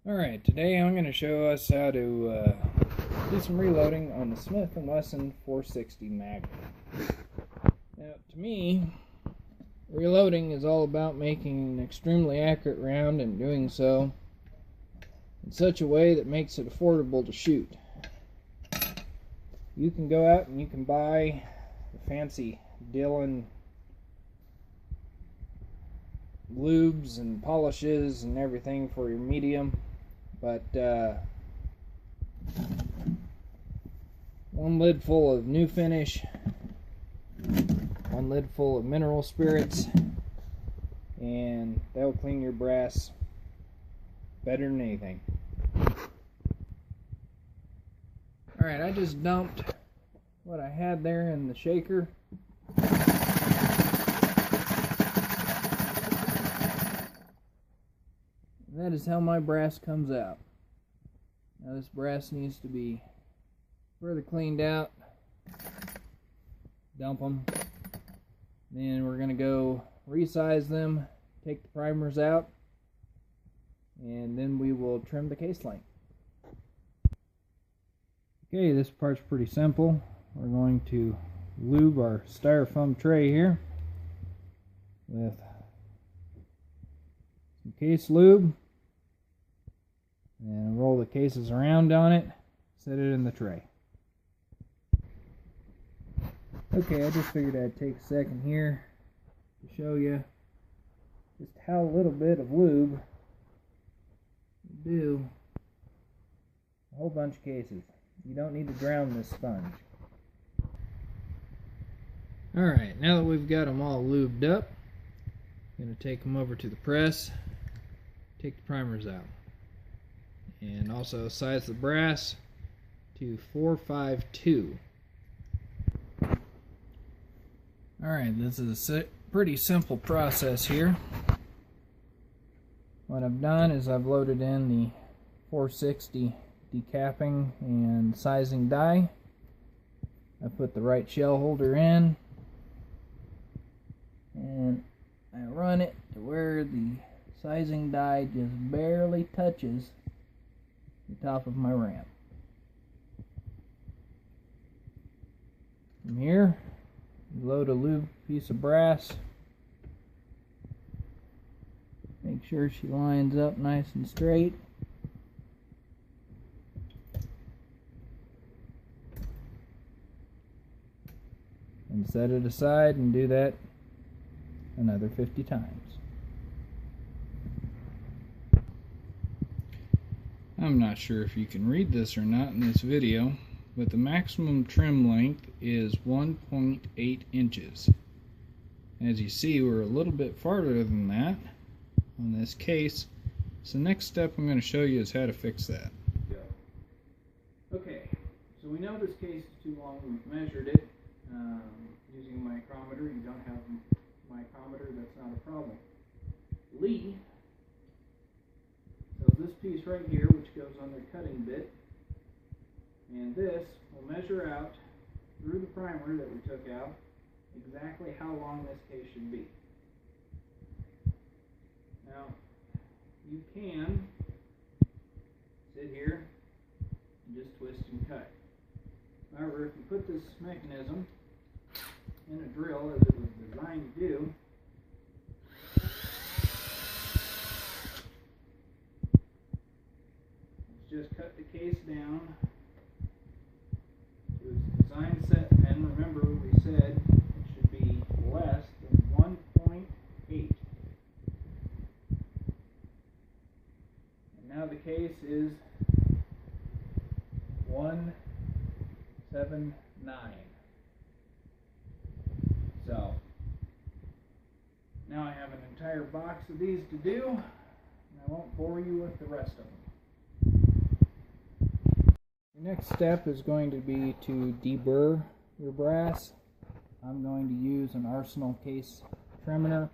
Alright, today I'm going to show us how to do some reloading on the Smith & Wesson 460 Magnum. Now, to me, reloading is all about making an extremely accurate round and doing so in such a way that makes it affordable to shoot. You can go out and you can buy the fancy Dillon lubes and polishes and everything for your medium, but one lid full of new finish, one lid full of mineral spirits, and that'll clean your brass better than anything. Alright, I just dumped what I had there in the shaker. That is how my brass comes out. Now this brass needs to be further cleaned out. Dump them. Then we're going to go resize them, take the primers out, and then we will trim the case length. Okay, this part's pretty simple. We're going to lube our styrofoam tray here with some case lube. And roll the cases around on it, set it in the tray. Okay, I just figured I'd take a second here to show you just how little bit of lube you do a whole bunch of cases. You don't need to drown this sponge. Alright, now that we've got them all lubed up, I'm going to take them over to the press, take the primers out. And also size the brass to 452. Alright, this is a pretty simple process here. What I've done is I've loaded in the 460 decapping and sizing die. I put the right shell holder in, and I run it to where the sizing die just barely touches the top of my ramp. From here, load a lube piece of brass. Make sure she lines up nice and straight. And set it aside and do that another 50 times. I'm not sure if you can read this or not in this video, but the maximum trim length is 1.8 inches. As you see, we're a little bit farther than that on this case, so the next step I'm going to show you is how to fix that. Okay, so we know this case is too long. We've measured it using a micrometer. You don't have a micrometer, that's not a problem. Lee, so this piece right here, which goes on their cutting bit, and this will measure out through the primer that we took out exactly how long this case should be. Now, you can sit here and just twist and cut. However, if you put this mechanism in a drill as it was designed to do, just cut the case down to its design set, and remember we said it should be less than 1.8. And now the case is 179. So now I have an entire box of these to do, and I won't bore you with the rest of them. The next step is going to be to deburr your brass. I'm going to use an Arsenal case trimmer,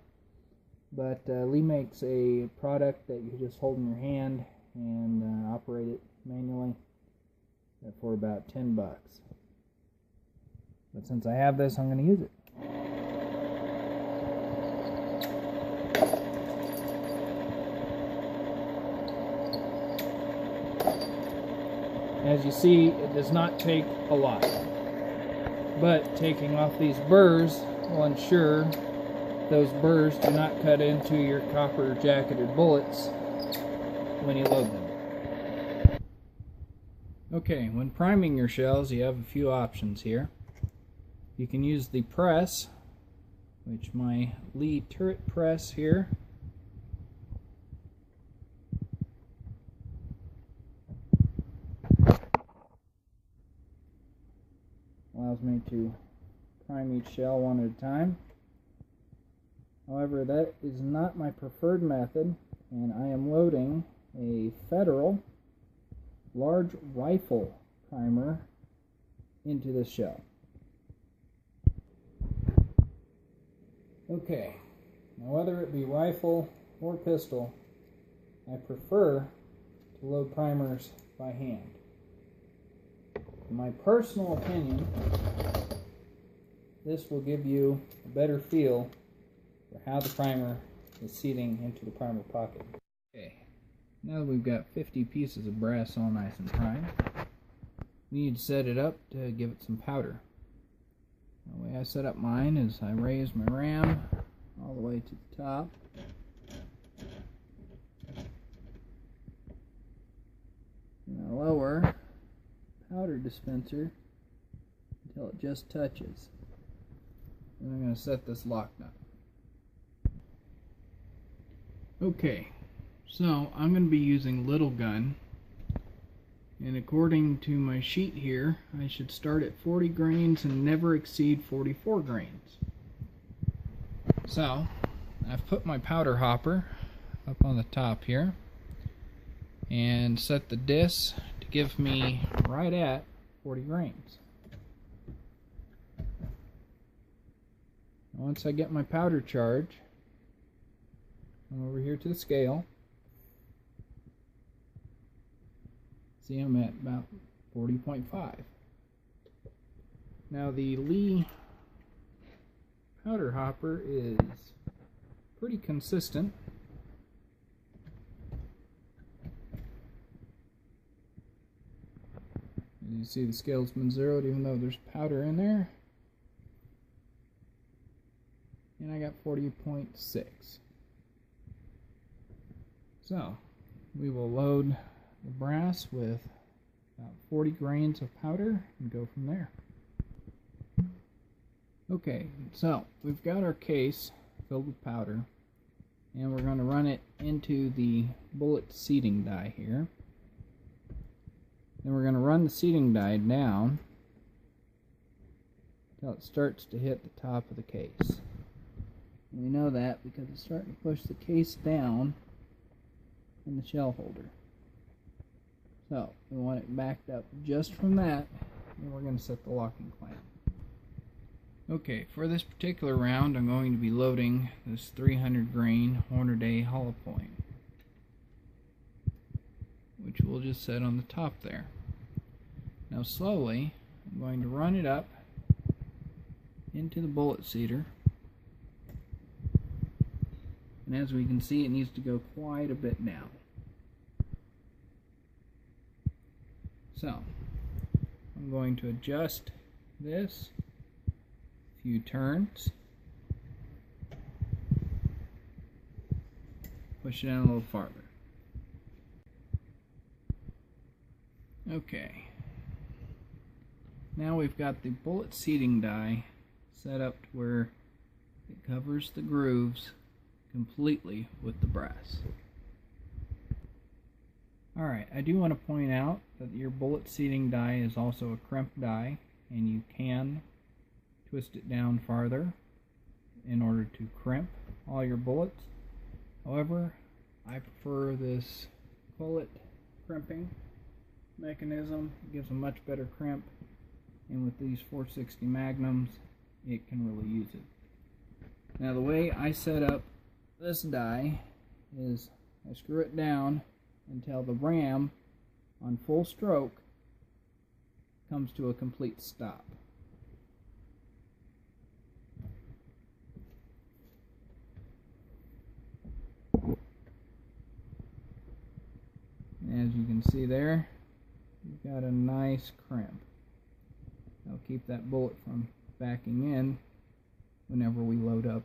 but Lee makes a product that you just hold in your hand and operate it manually for about $10. But since I have this, I'm going to use it. As you see, it does not take a lot, but taking off these burrs will ensure those burrs do not cut into your copper jacketed bullets when you load them. Okay, when priming your shells, you have a few options here. You can use the press, which my Lee turret press here allows me to prime each shell one at a time. However, that is not my preferred method, and I am loading a Federal large rifle primer into this shell. Okay, now whether it be rifle or pistol, I prefer to load primers by hand. In my personal opinion, this will give you a better feel for how the primer is seating into the primer pocket. Okay, now that we've got 50 pieces of brass all nice and primed, we need to set it up to give it some powder. The way I set up mine is I raise my ram all the way to the top. And I lower powder dispenser until it just touches. And I'm going to set this lock nut. Okay, so I'm going to be using little gun, and according to my sheet here, I should start at 40 grains and never exceed 44 grains. So I've put my powder hopper up on the top here and set the disc to give me right at 40 grains. Once I get my powder charge, come over here to the scale. See, I'm at about 40.5. Now the Lee powder hopper is pretty consistent. As you see, the scale's been zeroed even though there's powder in there. And I got 40.6. So we will load the brass with about 40 grains of powder and go from there. Okay, so we've got our case filled with powder, and we're going to run it into the bullet seating die here. Then we're going to run the seating die down until it starts to hit the top of the case. And we know that because it's starting to push the case down in the shell holder. So we want it backed up just from that, and we're going to set the locking clamp. Okay, for this particular round I'm going to be loading this 300 grain Hornady hollow point, which we'll just set on the top there. Now slowly I'm going to run it up into the bullet seater, and as we can see, it needs to go quite a bit down. So I'm going to adjust this a few turns, push it down a little farther. Okay, now we've got the bullet seating die set up to where it covers the grooves completely with the brass. Alright, I do want to point out that your bullet seating die is also a crimp die, and you can twist it down farther in order to crimp all your bullets. However, I prefer this bullet crimping mechanism. It gives a much better crimp, and with these 460 Magnums it can really use it. Now the way I set up this die is I screw it down until the ram on full stroke comes to a complete stop. As you can see there, you've got a nice crimp. That'll keep that bullet from backing in whenever we load up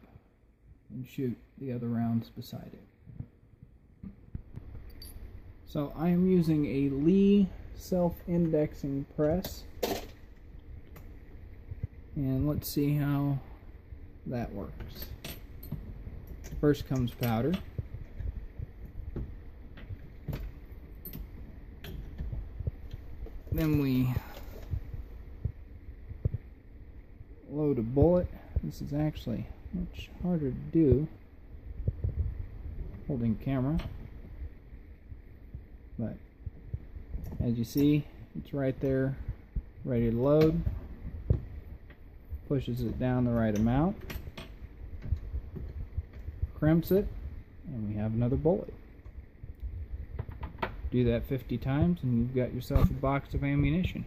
and shoot the other rounds beside it. So I am using a Lee self-indexing press, and let's see how that works. First comes powder. Then we load a bullet. This is actually much harder to do holding camera, but as you see, it's right there ready to load. Pushes it down the right amount, crimps it, and we have another bullet. Do that 50 times and you've got yourself a box of ammunition.